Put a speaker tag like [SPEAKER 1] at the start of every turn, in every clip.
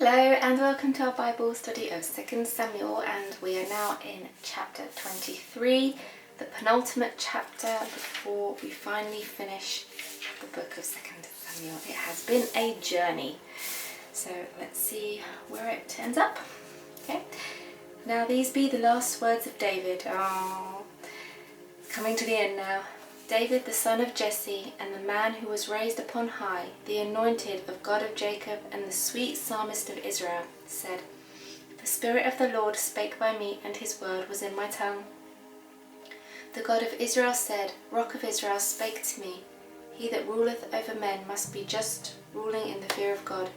[SPEAKER 1] Hello and welcome to our Bible study of 2 Samuel, and we are now in chapter 23, the penultimate chapter before we finally finish the book of 2 Samuel. It has been a journey, so let's see where it ends up. Okay, now these be the last words of David. Coming to the end now. David, the son of Jesse, and the man who was raised upon high, the anointed of God of Jacob, and the sweet psalmist of Israel, said, The Spirit of the Lord spake by me, and his word was in my tongue. The God of Israel said, Rock of Israel spake to me, He that ruleth over men must be just, ruling in the fear of God.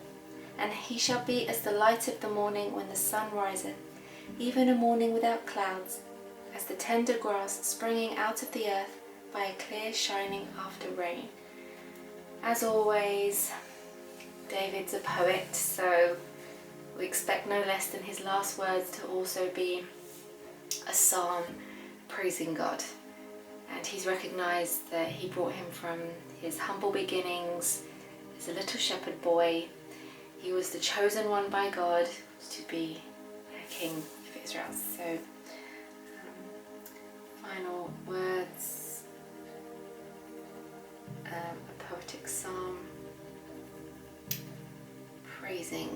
[SPEAKER 1] And he shall be as the light of the morning when the sun riseth, even a morning without clouds, as the tender grass springing out of the earth, by a clear shining after rain. As always, David's a poet, so we expect no less than his last words to also be a psalm praising God. And he's recognized that he brought him from his humble beginnings as a little shepherd boy. He was the chosen one by God to be a king of Israel. So, final words. A poetic psalm praising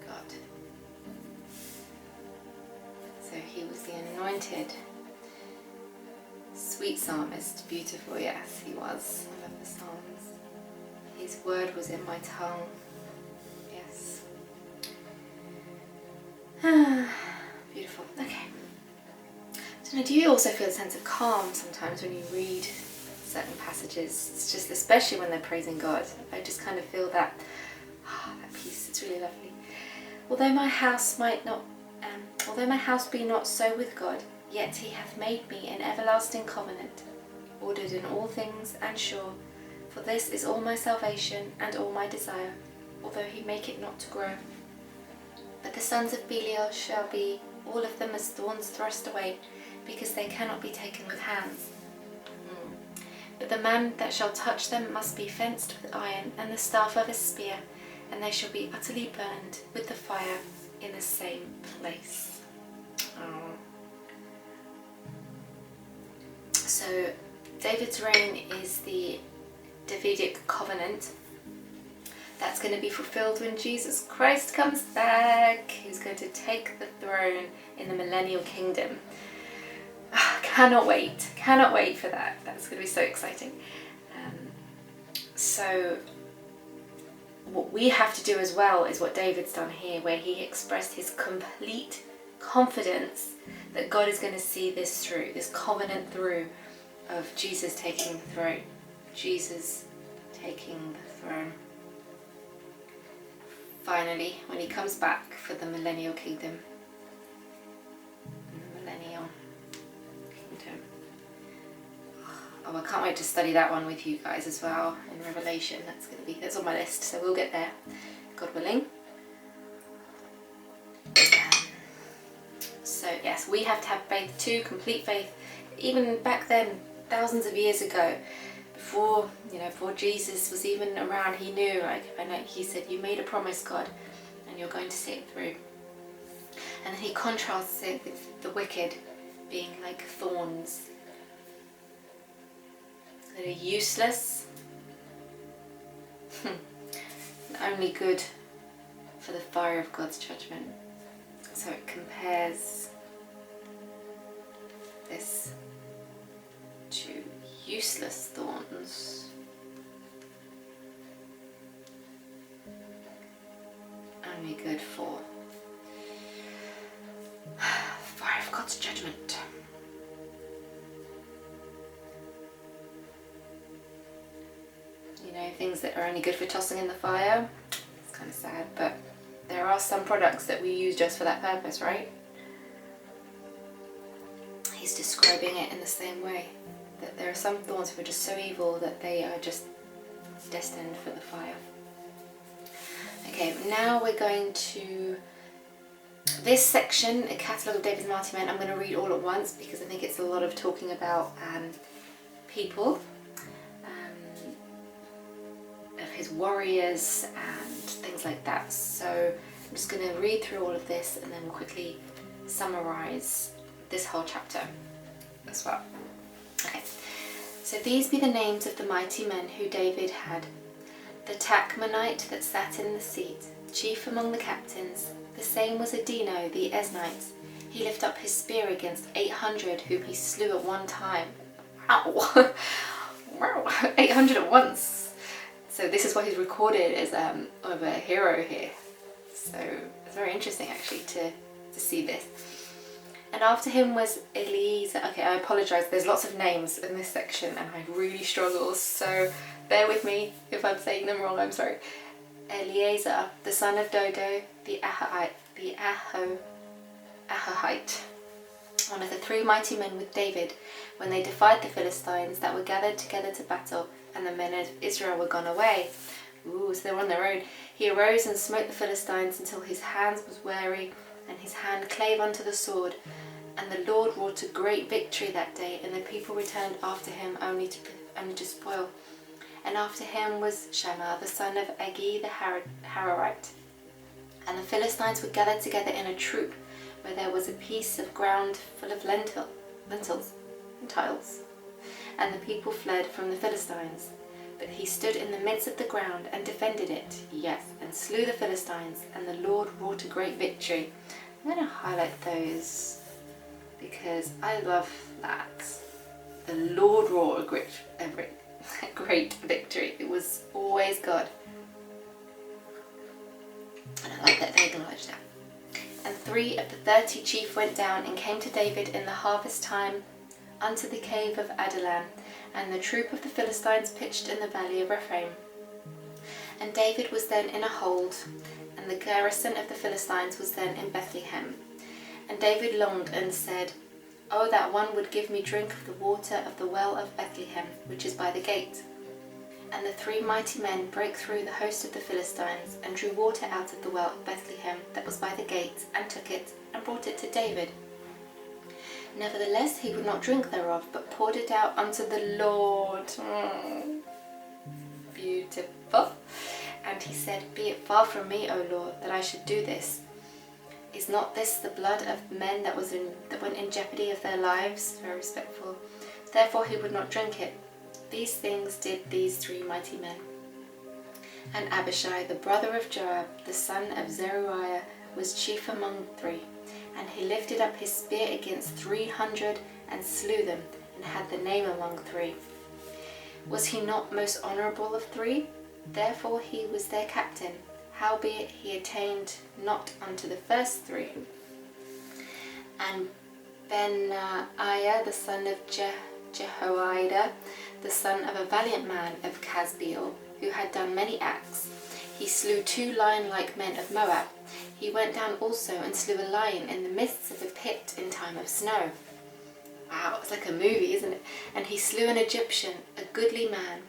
[SPEAKER 1] God. So he was the anointed, sweet psalmist. Beautiful, yes, he was. I love the Psalms. His word was in my tongue. Yes. Beautiful. Okay. So now, do you also feel a sense of calm sometimes when you read certain passages? It's just, especially when they're praising God, I just kind of feel that peace. It's really lovely. Although my house be not so with God, yet he hath made me an everlasting covenant, ordered in all things and sure. For this is all my salvation and all my desire, although he make it not to grow. But the sons of Belial shall be all of them as thorns thrust away, because they cannot be taken with hands. But the man that shall touch them must be fenced with iron and the staff of a spear, and they shall be utterly burned with the fire in the same place. So David's reign is the Davidic covenant that's going to be fulfilled when Jesus Christ comes back. He's going to take the throne in the millennial kingdom. Cannot wait for that. That's going to be so exciting. So what we have to do as well is what David's done here, where he expressed his complete confidence that God is going to see this through, this covenant through of Jesus taking the throne. Jesus taking the throne. Finally, when he comes back for the millennial kingdom. Oh, I can't wait to study that one with you guys as well in Revelation. That's on my list, so we'll get there, God willing. So yes, we have to have faith too, complete faith. Even back then, thousands of years ago, before Jesus was even around, he knew. He said, "You made a promise, God, and you're going to see it through." And then he contrasts it with the wicked being like thorns. That are useless, and only good for the fire of God's judgment. So it compares this to useless thorns, only good for fire of God's judgment. Things that are only good for tossing in the fire. It's kind of sad, but there are some products that we use just for that purpose, right? He's describing it in the same way, that there are some thorns who are just so evil that they are just destined for the fire. Okay, now we're going to this section, a catalogue of David's mighty men. I'm going to read all at once because I think it's a lot of talking about people. His warriors and things like that. So I'm just going to read through all of this and then we'll quickly summarize this whole chapter as well. Okay, so these be the names of the mighty men who David had. The Tachmonite that sat in the seat, chief among the captains, the same was Adino the Esnite. He lifted up his spear against 800 whom he slew at one time. Wow! Wow, 800 at once! So this is what he's recorded as of a hero here. So it's very interesting actually to see this. And after him was Eliezer. Okay, I apologise, there's lots of names in this section and I really struggle, so bear with me if I'm saying them wrong, I'm sorry. Eleazar, the son of Dodo, the Ahahite, one of the 3 mighty men with David, when they defied the Philistines that were gathered together to battle, and the men of Israel were gone away. Ooh, so they were on their own. He arose and smote the Philistines until his hands was weary, and his hand clave unto the sword. And the Lord wrought a great victory that day, and the people returned after him only to spoil. And after him was Shammah, the son of Agi the Hararite. And the Philistines were gathered together in a troop, where there was a piece of ground full of lentils, and the people fled from the Philistines. But he stood in the midst of the ground and defended it, yes, and slew the Philistines, and the Lord wrought a great victory. I'm going to highlight those because I love that. The Lord wrought a great victory. It was always God. And I like that they acknowledge that. And 3 of the 30 chief went down and came to David in the harvest time unto the cave of Adullam, and the troop of the Philistines pitched in the valley of Rephaim. And David was then in a hold, and the garrison of the Philistines was then in Bethlehem. And David longed and said, Oh, that one would give me drink of the water of the well of Bethlehem, which is by the gate. And the 3 mighty men brake through the host of the Philistines, and drew water out of the well of Bethlehem that was by the gate, and took it, and brought it to David. Nevertheless he would not drink thereof, but poured it out unto the Lord. Beautiful. And he said, Be it far from me, O Lord, that I should do this. Is not this the blood of men that went in jeopardy of their lives? Very respectful. Therefore he would not drink it. These things did these 3 mighty men. And Abishai, the brother of Joab, the son of Zeruiah, was chief among 3. And he lifted up his spear against 300 and slew them, and had the name among 3. Was he not most honourable of 3? Therefore he was their captain. Howbeit he attained not unto the first 3. And Benaiah, the son of Jehoiada, the son of a valiant man of Casbeel, who had done many acts, he slew 2 lion-like men of Moab. He went down also and slew a lion in the midst of a pit in time of snow. Wow, it's like a movie, isn't it? And he slew an Egyptian, a goodly man.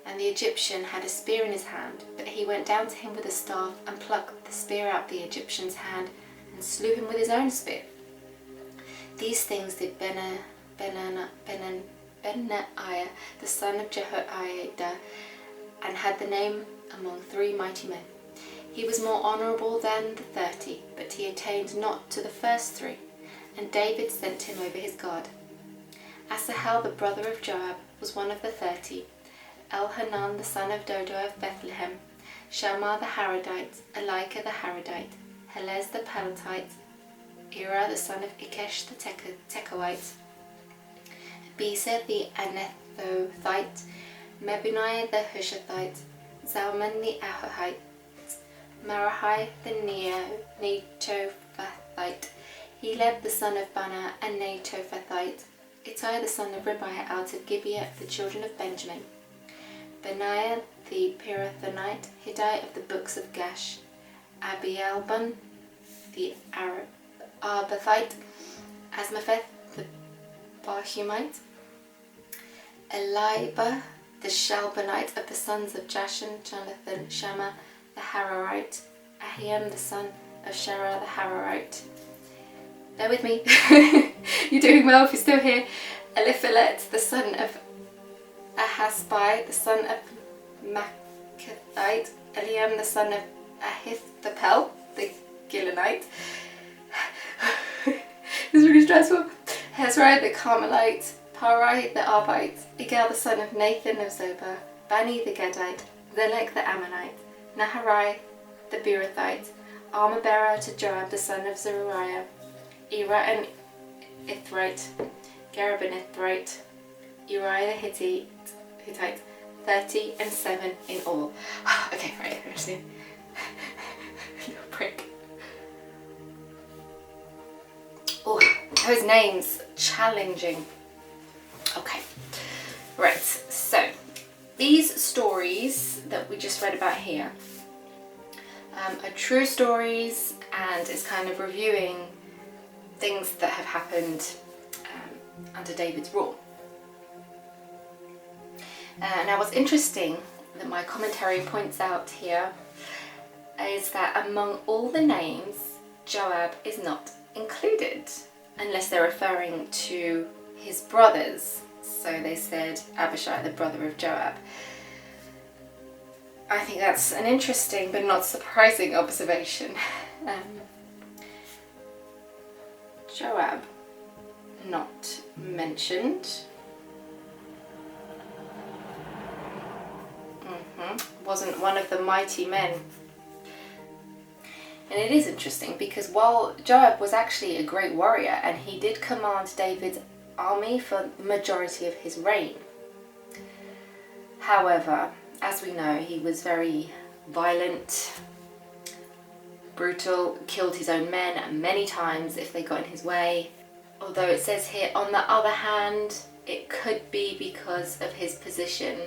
[SPEAKER 1] And the Egyptian had a spear in his hand, but he went down to him with a staff, and plucked the spear out the Egyptian's hand, and slew him with his own spear. These things did Benaiah, the son of Jehoiada, and had the name among 3 mighty men. He was more honourable than the 30, but he attained not to the first 3, and David sent him over his guard. Asahel, the brother of Joab, was one of the 30, Elhanan, the son of Dodo of Bethlehem, Shammah the Haradite, Elika the Haradite, Helez the Palatite, Ira the son of Ikesh the Tekoite, Abisa the Anethothite, Mebuniah the Hushathite, Zalman the Ahahite, Marahai the Netophathite, Heleb the son of Bana a Netophathite, Ittai the son of Ribiah out of Gibeah of the children of Benjamin, Benaiah the Pirathonite, Hiddai of the books of Gash, Abialbon the Arbathite, Asmapheth the Barhumite, Eliba the Shalbonite of the sons of Jashan, Jonathan, Shammah the Hararite, Ahiam the son of Sherah the Hararite. Bear with me, you're doing well if you're still here. Eliphalet the son of Ahasbai, the son of Machathite, Eliam the son of Ahithophel, the Gileonite. This is really stressful. Hezrai the Carmelite, Parai the Arbite, Igal the son of Nathan of Zobah, Bani the Gadite, Zelek the Ammonite, Naharai the Beerothite, armor bearer to Joab the son of Zeruiah, Ira an Ithrite, Gareb an Ithrite, Uriah the Hittite, 30 and 7 in all. Okay, right, I'm just gonna little break. Oh, those names, challenging. Okay, right, so these stories that we just read about here are true stories, and it's kind of reviewing things that have happened under David's rule. Now what's interesting that my commentary points out here is that among all the names, Joab is not included, unless they're referring to his brothers. So they said Abishai, the brother of Joab. I think that's an interesting but not surprising observation. Joab not mentioned. Wasn't one of the mighty men. And it is interesting because while Joab was actually a great warrior and he did command David's army for the majority of his reign, however, as we know, he was very violent, brutal, killed his own men many times if they got in his way. Although it says here, on the other hand, it could be because of his position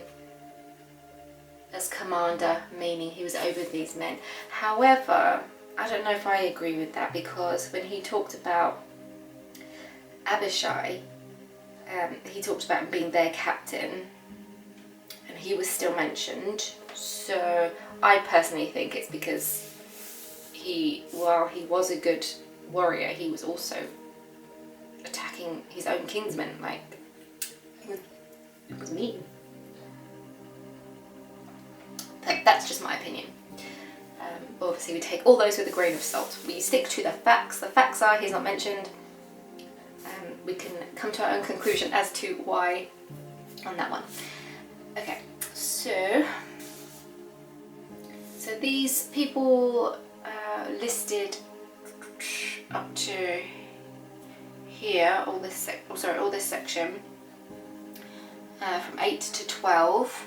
[SPEAKER 1] as commander, meaning he was over these men. However, I don't know if I agree with that, because when he talked about Abishai, he talked about being their captain, and he was still mentioned. So I personally think it's because while he was a good warrior, he was also attacking his own kinsmen. Like, it was mean. That's just my opinion. Obviously we take all those with a grain of salt. We stick to the facts. The facts are he's not mentioned. We can come to our own conclusion as to why on that one. Okay, so these people listed up to here, all this section from 8 to 12.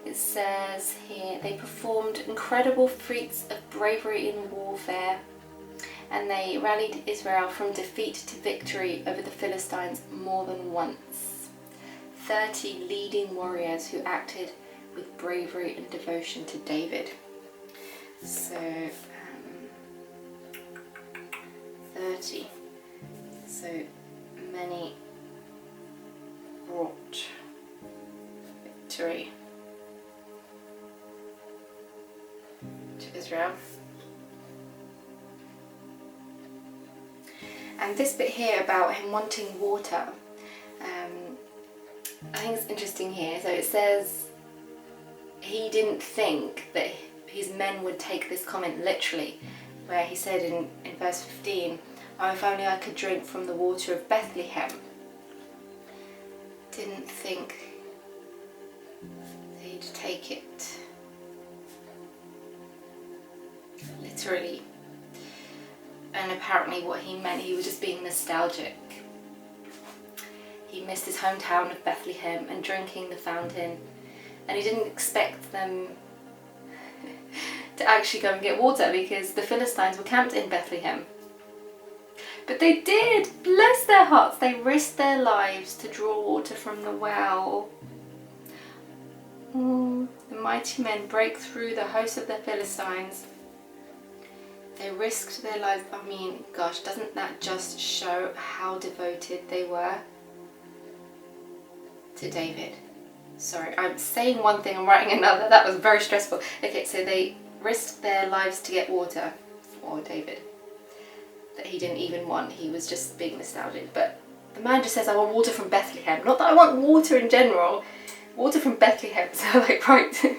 [SPEAKER 1] It says here they performed incredible feats of bravery in warfare, and they rallied Israel from defeat to victory over the Philistines more than once. 30 leading warriors who acted with bravery and devotion to David. So 30. So many brought victory to Israel. And this bit here about him wanting water, I think it's interesting here. So it says he didn't think that his men would take this comment literally, where he said in verse 15, "Oh, if only I could drink from the water of Bethlehem." Didn't think they'd take it literally. And apparently what he meant, he was just being nostalgic. He missed his hometown of Bethlehem and drinking the fountain, and he didn't expect them to actually go and get water because the Philistines were camped in Bethlehem. But they did! Bless their hearts! They risked their lives to draw water from the well. The mighty men break through the host of the Philistines. They risked their lives. I mean, gosh, doesn't that just show how devoted they were to David? Sorry, I'm saying one thing and writing another. That was very stressful. Okay, so they risked their lives to get water for David that he didn't even want. He was just being nostalgic. But the man just says, "I want water from Bethlehem." Not that I want water in general. Water from Bethlehem. So like, right, I'm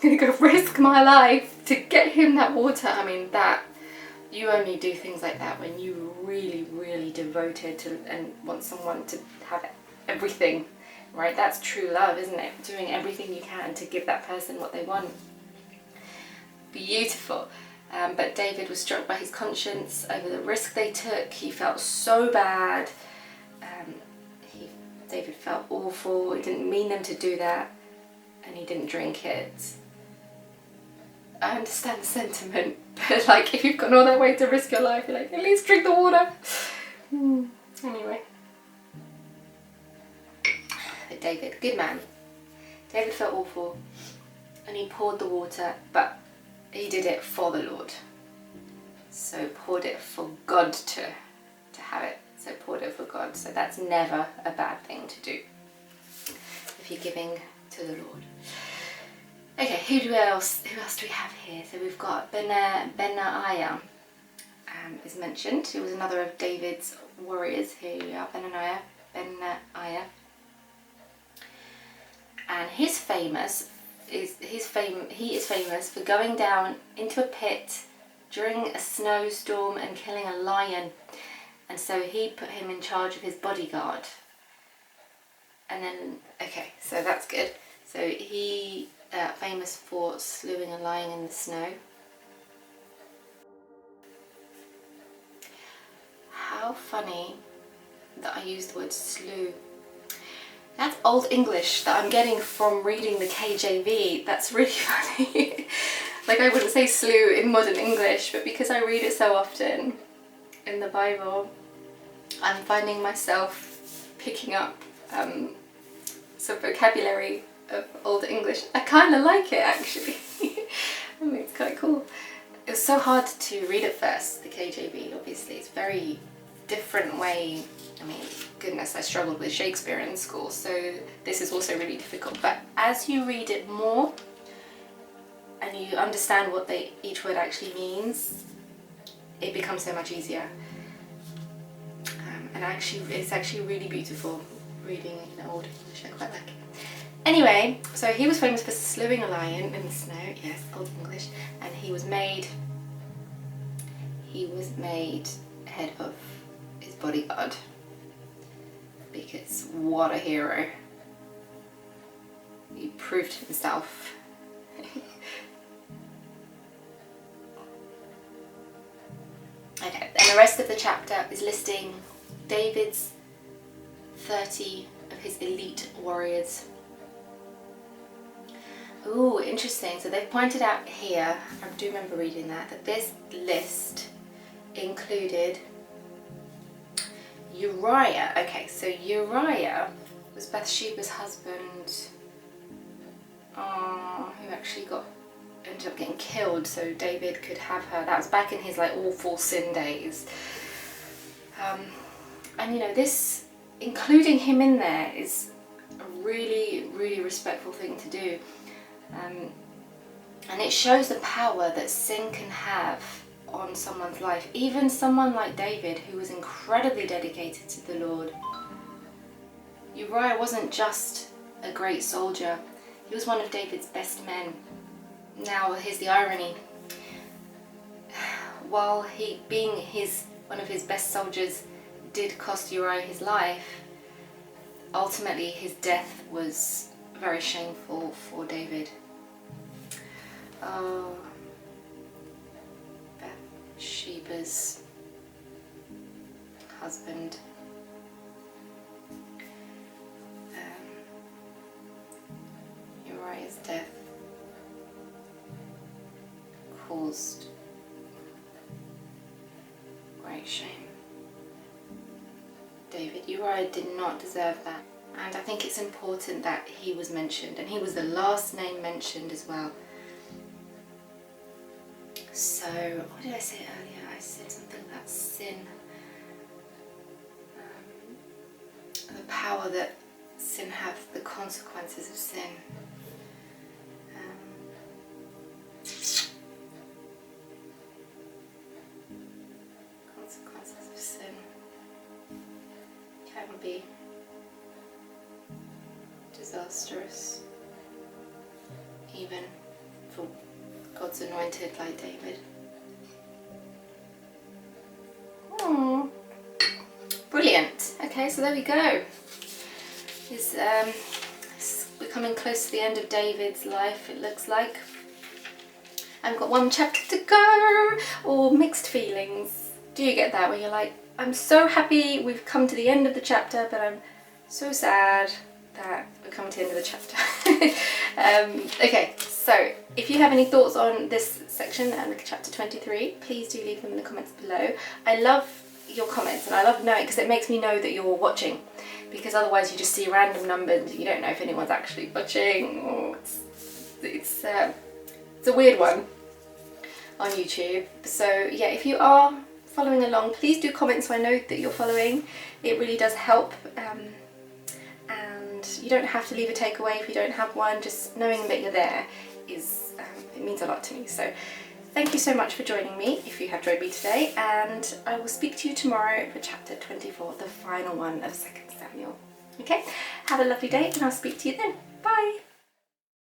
[SPEAKER 1] going to go risk my life to get him that water. I mean, that you only do things like that when you're really, really devoted to and want someone to have everything, right? That's true love, isn't it? Doing everything you can to give that person what they want. Beautiful. But David was struck by his conscience over the risk they took. He felt so bad. David felt awful. He didn't mean them to do that, and he didn't drink it. I understand the sentiment, but like, if you've gone all that way to risk your life, you're like, at least drink the water. Anyway. But David, good man. David felt awful, and he poured the water, but he did it for the Lord. So poured it for God to have it. So poured it for God. So that's never a bad thing to do if you're giving to the Lord. Okay, who else do we have here? So we've got Benaiah is mentioned. He was another of David's warriors. Here you are, Benaiah. And he is famous for going down into a pit during a snowstorm and killing a lion. And so he put him in charge of his bodyguard. And then, okay, so that's good. So he famous for slewing a lion in the snow. How funny that I used the word slew. That's Old English that I'm getting from reading the KJV. That's really funny. Like, I wouldn't say slew in modern English, but because I read it so often in the Bible, I'm finding myself picking up some vocabulary of Old English. I kind of like it, actually. I mean, it's quite cool. It was so hard to read at first, the KJV, obviously. It's very different way. I mean, goodness, I struggled with Shakespeare in school, so this is also really difficult. But as you read it more and you understand what each word actually means, it becomes so much easier. And it's actually really beautiful reading in Old English. I quite like it. Anyway, so he was famous for slewing a lion in the snow. Yes, Old English. And he was made head of his bodyguard, because what a hero. He proved himself. Okay, and the rest of the chapter is listing David's 30 of his elite warriors. Ooh, interesting. So they've pointed out here, I do remember reading that this list included Uriah. Okay, so Uriah was Bathsheba's husband, who actually ended up getting killed so David could have her. That was back in his like awful sin days. And you know, this, including him in there, is a really, really respectful thing to do. And it shows the power that sin can have on someone's life. Even someone like David, who was incredibly dedicated to the Lord. Uriah wasn't just a great soldier, he was one of David's best men. Now, here's the irony. While he, being one of his best soldiers, did cost Uriah his life, ultimately his death was very shameful for David. Oh, Bathsheba's husband. Uriah's death caused great shame. Uriah did not deserve that, and I think it's important that he was mentioned, and he was the last name mentioned as well. So, what did I say earlier? I said something about sin. The power that sin has, the consequences of sin. Consequences of sin can be disastrous, even for God's anointed like David. so there we go. We're coming close to the end of David's life, it looks like. I've got one chapter to go. Or mixed feelings. Do you get that, where you're like, I'm so happy we've come to the end of the chapter, but I'm so sad that we're coming to the end of the chapter. Okay, so if you have any thoughts on this section and chapter 23, please do leave them in the comments below. I love your comments, and I love knowing, because it makes me know that you're watching, because otherwise you just see random numbers and you don't know if anyone's actually watching, or it's a weird one on YouTube. So yeah, if you are following along, please do comment so I know that you're following. It really does help, and you don't have to leave a takeaway if you don't have one. Just knowing that you're there is it means a lot to me. So thank you so much for joining me, if you have joined me today, and I will speak to you tomorrow for chapter 24, the final one of 2 Samuel. Okay, have a lovely day, and I'll speak to you then. Bye!